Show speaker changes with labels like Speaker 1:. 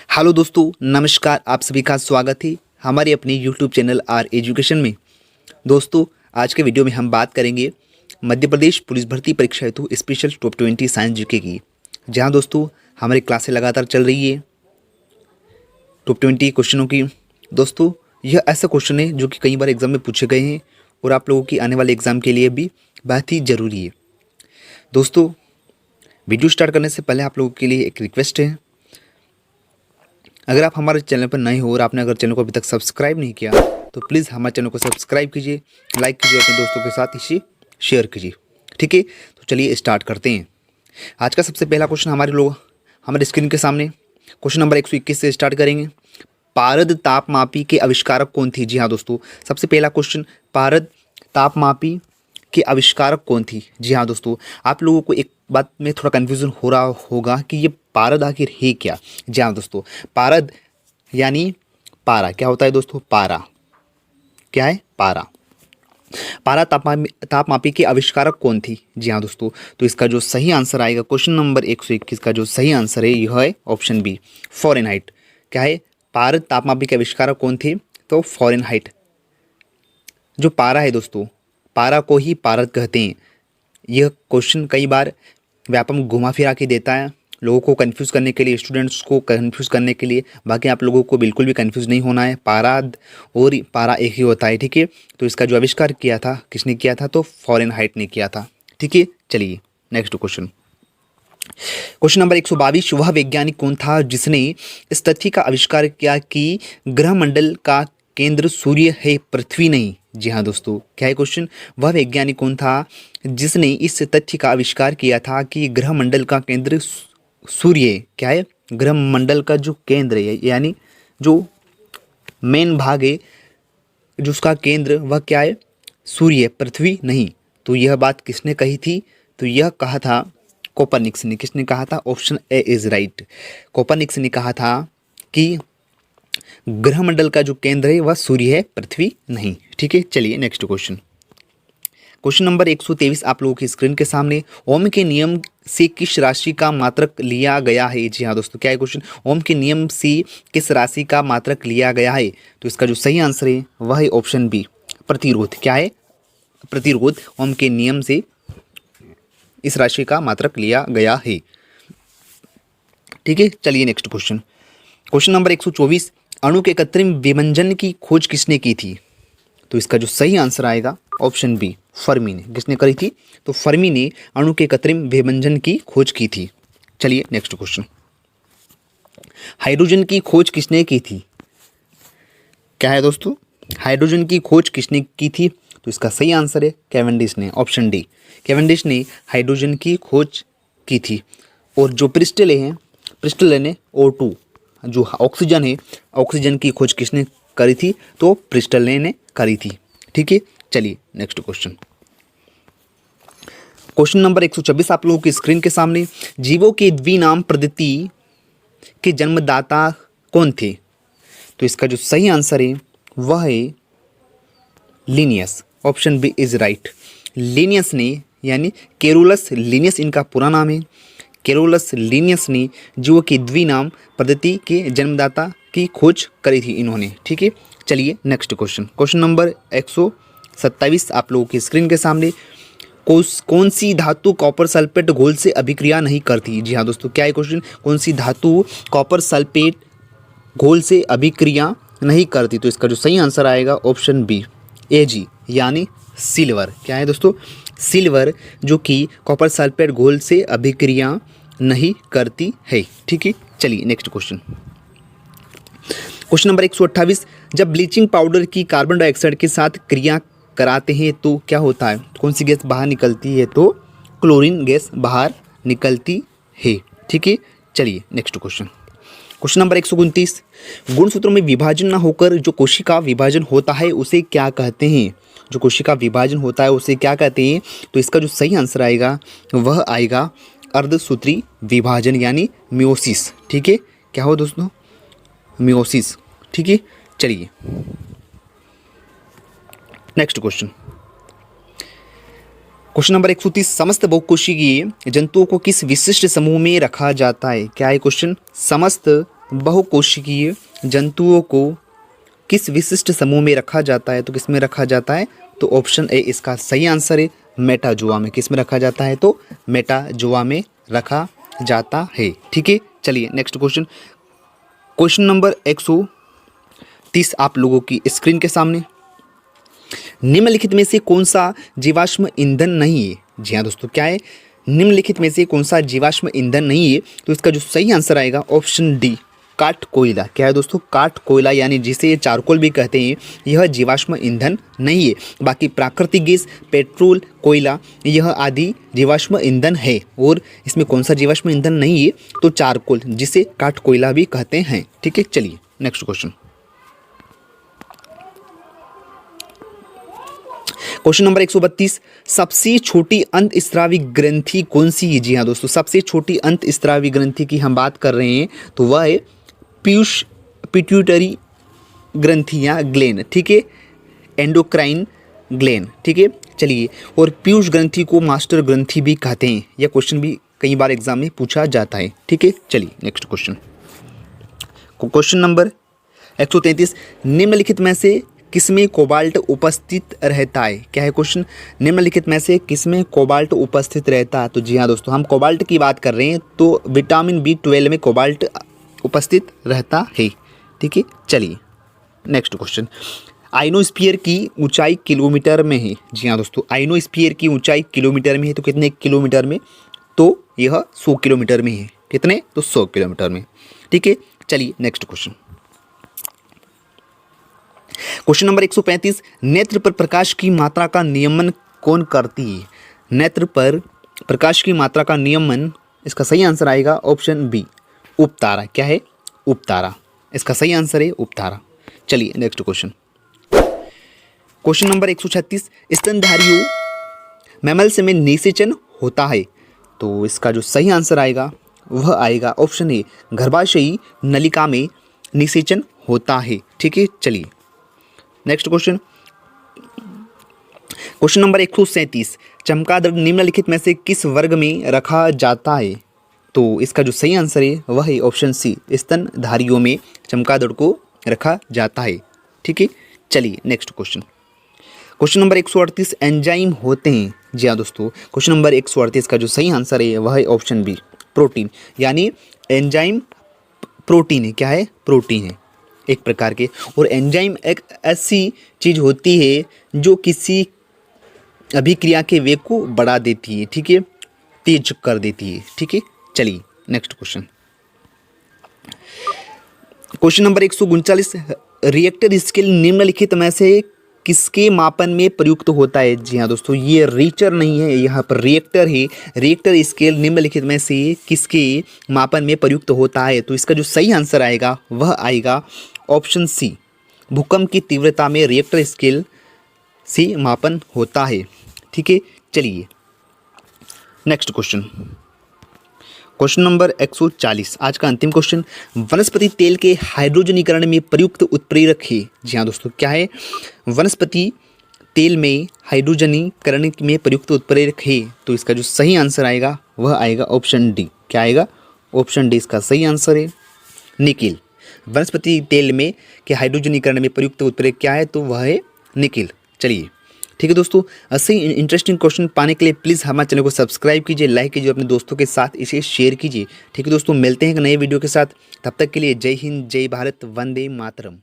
Speaker 1: Hello दोस्तों, नमस्कार। आप सभी का स्वागत है हमारे अपने यूट्यूब चैनल आर एजुकेशन में। दोस्तों, आज के वीडियो में हम बात करेंगे मध्य प्रदेश पुलिस भर्ती परीक्षा हेतु स्पेशल टॉप 20 साइंस जीके की। जहां दोस्तों हमारी क्लासें लगातार चल रही है टॉप 20 क्वेश्चनों की। दोस्तों, यह ऐसा क्वेश्चन है जो कि कई बार एग्जाम में पूछे गए हैं और आप लोगों की आने वाले एग्जाम के लिए भी बहुत ही ज़रूरी है। दोस्तों, वीडियो स्टार्ट करने से पहले आप लोगों के लिए एक रिक्वेस्ट है, अगर आप हमारे चैनल पर नए हो और आपने अगर चैनल को अभी तक सब्सक्राइब नहीं किया तो प्लीज़ हमारे चैनल को सब्सक्राइब कीजिए, लाइक कीजिए, अपने दोस्तों के साथ इसे शेयर कीजिए। ठीक है, तो चलिए स्टार्ट करते हैं। आज का सबसे पहला क्वेश्चन हमारे स्क्रीन के सामने क्वेश्चन नंबर 121 से स्टार्ट करेंगे। पारद तापमापी के आविष्कारक कौन थी? जी हाँ दोस्तों, सबसे पहला क्वेश्चन, पारद तापमापी के आविष्कारक कौन थी? जी हाँ दोस्तों, आप लोगों को एक बात में थोड़ा कन्फ्यूजन हो रहा होगा कि ये पारद आखिर है क्या। जी हाँ दोस्तों, पारद यानी पारा। क्या होता है दोस्तों? पारा। क्या है? पारा। पारा तापमापी के आविष्कारक कौन थी? जी हाँ दोस्तों, तो इसका जो सही आंसर आएगा क्वेश्चन नंबर 121 का जो सही आंसर है यह है ऑप्शन बी, फ़ारेनहाइट। क्या है? पारद तापमापी के आविष्कारक कौन थे? तो फ़ारेनहाइट। जो पारा है दोस्तों, पारा को ही पारद कहते हैं। यह क्वेश्चन कई बार व्यापक घुमा फिरा के देता है लोगों को कंफ्यूज करने के लिए, स्टूडेंट्स को कंफ्यूज करने के लिए। बाकी आप लोगों को बिल्कुल भी कंफ्यूज नहीं होना है, पाराद और पारा एक ही होता है। ठीक है, तो इसका जो आविष्कार किया था किसने किया था? तो फ़ारेनहाइट ने किया था। ठीक है, चलिए नेक्स्ट क्वेश्चन। क्वेश्चन नंबर 122, वह वैज्ञानिक कौन था जिसने इस तथ्य का आविष्कार किया कि ग्रहमंडल का केंद्र सूर्य है, पृथ्वी नहीं? जी हाँ दोस्तों, क्या है क्वेश्चन? वह वैज्ञानिक कौन था जिसने इस तथ्य का आविष्कार किया था कि ग्रहमंडल का केंद्र सूर्य है? क्या है? ग्रहमंडल का जो केंद्र है यानी जो मेन भाग है, जो उसका केंद्र, वह क्या है? सूर्य, पृथ्वी नहीं। तो यह बात किसने कही थी? तो यह कहा था कोपरनिकस ने। किसने कहा था? Option A is right. Copernicus ने कहा था कि ग्रहमंडल का जो केंद्र है वह सूर्य है, पृथ्वी नहीं। ठीक है, चलिए नेक्स्ट क्वेश्चन। क्वेश्चन नंबर 123 आप लोगों की स्क्रीन के सामने, ओम के नियम से किस राशि का मात्रक लिया गया है? जी हाँ दोस्तों, क्या है क्वेश्चन? ओम के नियम से किस राशि का मात्रक लिया गया है? तो इसका जो सही आंसर है वह है ऑप्शन बी, प्रतिरोध। क्या है? प्रतिरोध। ओम के नियम से इस राशि का मात्रक लिया गया है। ठीक है, चलिए नेक्स्ट क्वेश्चन। क्वेश्चन नंबर 124, अणु के कृत्रिम विभंजन की खोज किसने की थी? तो इसका जो सही आंसर आएगा ऑप्शन बी, फर्मी ने। किसने करी थी? तो फर्मी ने अणु के कृत्रिम विभंजन की खोज की थी। चलिए नेक्स्ट क्वेश्चन। हाइड्रोजन की खोज किसने की थी? क्या है दोस्तों? हाइड्रोजन की खोज किसने की थी? तो इसका सही आंसर है कैवेंडिश ने, ऑप्शन डी। कैवेंडिश ने हाइड्रोजन की खोज की थी। और जो प्रिस्टल ने O2, जो ऑक्सीजन है, ऑक्सीजन की खोज किसने करी थी? तो प्रिस्टल ने करी थी। ठीक है, चलिए नेक्स्ट क्वेश्चन। क्वेश्चन नंबर 126 आप लोगों की स्क्रीन के सामने, जीवों के द्विनाम पद्धति के जन्मदाता कौन थे? तो इसका जो सही आंसर है वह है Linnaeus. Option B is right. Linnaeus ने, यानी कैरोलस लिनियस इनका पूरा नाम है। कैरोलस लिनियस ने जीवों की द्विनाम पद्धति के जन्मदाता की खोज करी थी इन्होंने। ठीक है, चलिए नेक्स्ट क्वेश्चन। क्वेश्चन नंबर 127 आप लोगों की स्क्रीन के सामने, कौन सी धातु कॉपर सल्फेट घोल से अभिक्रिया नहीं करती? जी हाँ दोस्तों, क्या है क्वेश्चन? कौन सी धातु कॉपर सल्फेट घोल से अभिक्रिया नहीं करती? तो इसका जो सही आंसर आएगा ऑप्शन बी, Ag, यानी सिल्वर। क्या है दोस्तों? सिल्वर, जो कि कॉपर सल्फेट घोल से अभिक्रिया नहीं करती है। ठीक है, चलिए नेक्स्ट क्वेश्चन। क्वेश्चन नंबर 128, जब ब्लीचिंग पाउडर की कार्बन डाइऑक्साइड के साथ क्रिया कराते हैं तो क्या होता है? कौन सी गैस बाहर निकलती है? तो क्लोरीन गैस बाहर निकलती है। ठीक है, चलिए नेक्स्ट क्वेश्चन। क्वेश्चन नंबर 129, गुणसूत्रों में विभाजन न होकर जो कोशिका विभाजन होता है उसे क्या कहते हैं? जो कोशिका विभाजन होता है उसे क्या कहते हैं? तो इसका जो सही आंसर आएगा वह आएगा अर्धसूत्री विभाजन, यानी मियोसिस। ठीक है, क्या हो दोस्तों? मियोसिस। ठीक है, चलिए नेक्स्ट क्वेश्चन। क्वेश्चन नंबर 130, समस्त बहुकोशिकीय जंतुओं को किस विशिष्ट समूह में रखा जाता है? क्या है क्वेश्चन? समस्त बहुकोशिकीय जंतुओं को किस विशिष्ट समूह में रखा जाता है? तो किस में रखा जाता है? तो ऑप्शन ए इसका सही आंसर है, मेटाजोआ में। किस में रखा जाता है? तो मेटाजोआ में रखा जाता है। ठीक है, चलिए नेक्स्ट क्वेश्चन। क्वेश्चन नंबर 130 आप लोगों की स्क्रीन के सामने। निम्नलिखित में से कौन सा जीवाश्म ईंधन नहीं है? जी हाँ दोस्तों, क्या है? निम्नलिखित में से कौन सा जीवाश्म ईंधन नहीं है? तो इसका जो सही आंसर आएगा ऑप्शन डी, काठ कोयला। क्या है दोस्तों? काठ कोयला, यानी जिसे चारकोल भी कहते हैं, यह जीवाश्म ईंधन नहीं है। बाकी प्राकृतिक गैस, पेट्रोल, कोयला, यह आदि जीवाश्म ईंधन है। और इसमें कौन सा जीवाश्म ईंधन नहीं है? तो चारकोल, जिसे काठ कोयला भी कहते हैं। ठीक है, चलिए नेक्स्ट क्वेश्चन। क्वेश्चन नंबर 132, सबसे छोटी अंतःस्रावी ग्रंथि कौन सी है? जी हाँ दोस्तों, सबसे छोटी अंतःस्रावी ग्रंथि की हम बात कर रहे हैं तो वह है पीयूष पिट्यूटरी ग्रंथि या ग्लैंड। ठीक है, एंडोक्राइन ग्लैंड। ठीक है, चलिए। और पीयूष ग्रंथि को मास्टर ग्रंथि भी कहते हैं। यह क्वेश्चन भी कई बार एग्जाम में पूछा जाता है। ठीक है, चलिए नेक्स्ट क्वेश्चन। क्वेश्चन नंबर 133, निम्नलिखित में से किसमें कोबाल्ट उपस्थित रहता है? क्या है क्वेश्चन? निम्नलिखित में से किसमें कोबाल्ट उपस्थित रहता है? तो जी हाँ दोस्तों, हम कोबाल्ट की बात कर रहे हैं तो विटामिन B12 में कोबाल्ट उपस्थित रहता है। ठीक है, चलिए नेक्स्ट क्वेश्चन। आइनोस्फीयर की ऊंचाई किलोमीटर में है। जी हाँ दोस्तों, आइनोस्फीयर की ऊंचाई किलोमीटर में है। तो कितने किलोमीटर में? तो यह 100 किलोमीटर में है। कितने? तो 100 किलोमीटर में। ठीक है, चलिए नेक्स्ट क्वेश्चन। क्वेश्चन नंबर 135, नेत्र पर प्रकाश की मात्रा का नियमन कौन करती है? नेत्र पर प्रकाश की मात्रा का नियमन, इसका सही आंसर आएगा ऑप्शन बी, उपतारा। क्या है? उपतारा। इसका सही आंसर है उपतारा। चलिए नेक्स्ट क्वेश्चन। क्वेश्चन नंबर 136, स्तनधारियों मैमल्स में निषेचन होता है। तो इसका जो सही आंसर आएगा वह आएगा ऑप्शन ए, गर्भाशयी नलिका में निषेचन होता है। ठीक है, चलिए नेक्स्ट क्वेश्चन। क्वेश्चन नंबर 137, चमगादड़ निम्नलिखित में से किस वर्ग में रखा जाता है? तो इसका जो सही आंसर है वह है ऑप्शन सी, स्तनधारियों में चमगादड़ को रखा जाता है। ठीक है, चलिए next question. Question number 138, enzyme होते हैं। जी हाँ दोस्तों, क्वेश्चन नंबर 138 का जो सही आंसर है वह है ऑप्शन बी, प्रोटीन। यानी एंजाइम प्रोटीन है। क्या है? प्रोटीन है एक प्रकार के। और एंजाइम एक ऐसी चीज़ होती है जो किसी अभिक्रिया के वेग को बढ़ा देती है। ठीक है, तेज कर देती है। ठीक है, चलिए next question. Question number 139, Richter scale निम्नलिखित में से किसके मापन में प्रयुक्त होता है? जी हाँ दोस्तों, ये रीचर नहीं है, यहाँ पर रिएक्टर है। रिएक्टर स्केल निम्नलिखित में से किसके मापन में प्रयुक्त होता है? तो इसका जो सही आंसर आएगा वह आएगा ऑप्शन सी, भूकंप की तीव्रता में रिएक्टर स्केल से मापन होता है। ठीक है, चलिए नेक्स्ट क्वेश्चन। क्वेश्चन नंबर 140, आज का अंतिम क्वेश्चन। वनस्पति तेल के हाइड्रोजनीकरण में प्रयुक्त उत्प्रेरक है। जी हाँ दोस्तों, क्या है? वनस्पति तेल में हाइड्रोजनीकरण में प्रयुक्त उत्प्रेरक है। तो इसका जो सही आंसर आएगा वह आएगा ऑप्शन डी। क्या आएगा? ऑप्शन डी इसका सही आंसर है, निकिल। वनस्पति तेल में के हाइड्रोजनीकरण में प्रयुक्त उत्प्रेरक क्या है? तो वह है निकिल। चलिए ठीक है दोस्तों, ऐसे ही इंटरेस्टिंग क्वेश्चन पाने के लिए प्लीज़ हमारे चैनल को सब्सक्राइब कीजिए, लाइक कीजिए, अपने दोस्तों के साथ इसे शेयर कीजिए। ठीक है दोस्तों, मिलते हैं एक नए वीडियो के साथ। तब तक के लिए जय हिंद, जय भारत, वंदे मातरम।